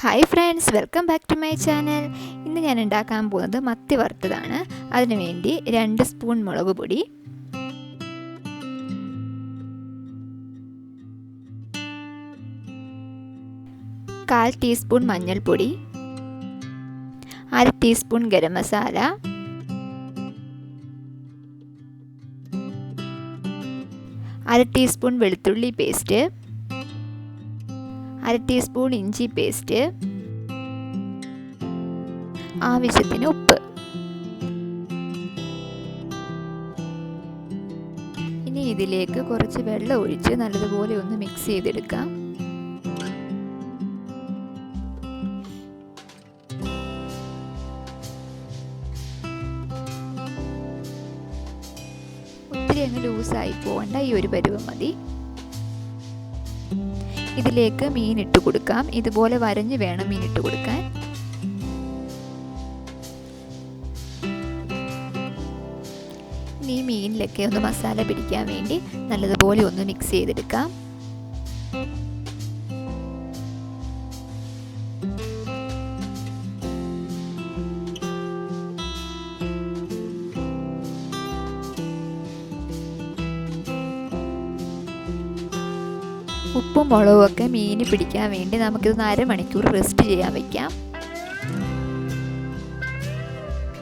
Hi friends, welcome back to my channel. ഇന്ന് ഞാൻ ഉണ്ടാക്കാൻ പോകുന്നത് മത്തി വറുത്തതാണ്. അതിനുവേണ്ടി 2 സ്പൂൺ മുളക് പൊടി, 1/4 ടീസ്പൂൺ മഞ്ഞൾപ്പൊടി, 1/2 ടീസ്പൂൺ ഗരം മസാല, 1/2 ടീസ്പൂൺ വെളുത്തുള്ളി പേസ്റ്റ്, 1/2 ടീസ്പൂൺ ഇഞ്ചി പേസ്റ്റ്, ആവശ്യത്തിന് ഉപ്പ്. ഇനി ഇതിലേക്ക് കുറച്ച് വെള്ളം ഒഴിച്ച് നല്ലതുപോലെ ഒന്ന് മിക്സ് ചെയ്തെടുക്കാം. ഒത്തിരി അങ്ങ് ലൂസായി പോകണ്ട, ഈ ഒരു പരുവം മതി. ഇതിലേക്ക് മീൻ ഇട്ട് കൊടുക്കാം. ഇതുപോലെ വരഞ്ഞ് വേണം മീൻ ഇട്ട് കൊടുക്കാൻ. ഈ മീനിലൊക്കെ ഒന്ന് മസാല പിടിക്കാൻ വേണ്ടി നല്ലതുപോലെ ഒന്ന് മിക്സ് ചെയ്തെടുക്കാം. ഉപ്പും മുളകും ഒക്കെ മീന് പിടിക്കാൻ വേണ്ടി നമുക്കിത് 1/2 മണിക്കൂർ റെസ്റ്റ് ചെയ്യാൻ വയ്ക്കാം.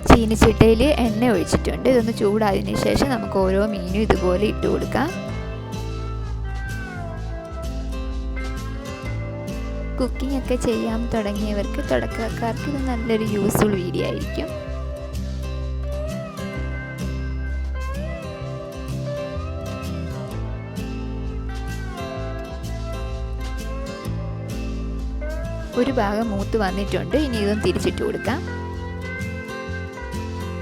ചീനിച്ചട്ടിയിൽ എണ്ണ ഒഴിച്ചിട്ടുണ്ട്. ഇതൊന്ന് ചൂടായതിനു ശേഷം നമുക്ക് ഓരോ മീനും ഇതുപോലെ ഇട്ട് കൊടുക്കാം. കുക്കിംഗ് ഒക്കെ ചെയ്യാൻ തുടങ്ങിയവർക്ക്, തുടക്കക്കാർക്ക് ഇത് നല്ലൊരു യൂസ്ഫുൾ വീഡിയോ ആയിരിക്കും. ഒരു ഭാഗം മൂത്ത് വന്നിട്ടുണ്ട്. ഇനി ഇതൊന്ന് തിരിച്ചിട്ട് കൊടുക്കാം.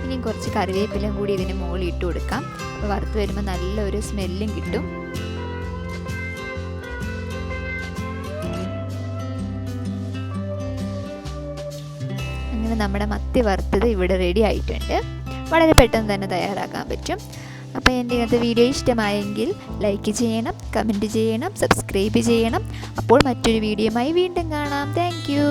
ഇനി കുറച്ച് കറിവേപ്പിലയും കൂടി ഇതിന് മുകളിൽ ഇട്ട് കൊടുക്കാം. അപ്പോൾ വറുത്ത് വരുമ്പോൾ നല്ലൊരു സ്മെല്ലും കിട്ടും. അങ്ങനെ നമ്മുടെ മത്തി വറുത്തത് ഇവിടെ റെഡി ആയിട്ടുണ്ട്. വളരെ പെട്ടെന്ന് തന്നെ തയ്യാറാക്കാൻ പറ്റും. അപ്പോൾ എൻ്റെ ഇന്നത്തെ വീഡിയോ ഇഷ്ടമായെങ്കിൽ ലൈക്ക് ചെയ്യണം, കമൻറ്റ് ചെയ്യണം, സബ്സ്ക്രൈബ് ചെയ്യണം. അപ്പോൾ മറ്റൊരു വീഡിയോയുമായി വീണ്ടും കാണാം. Thank you.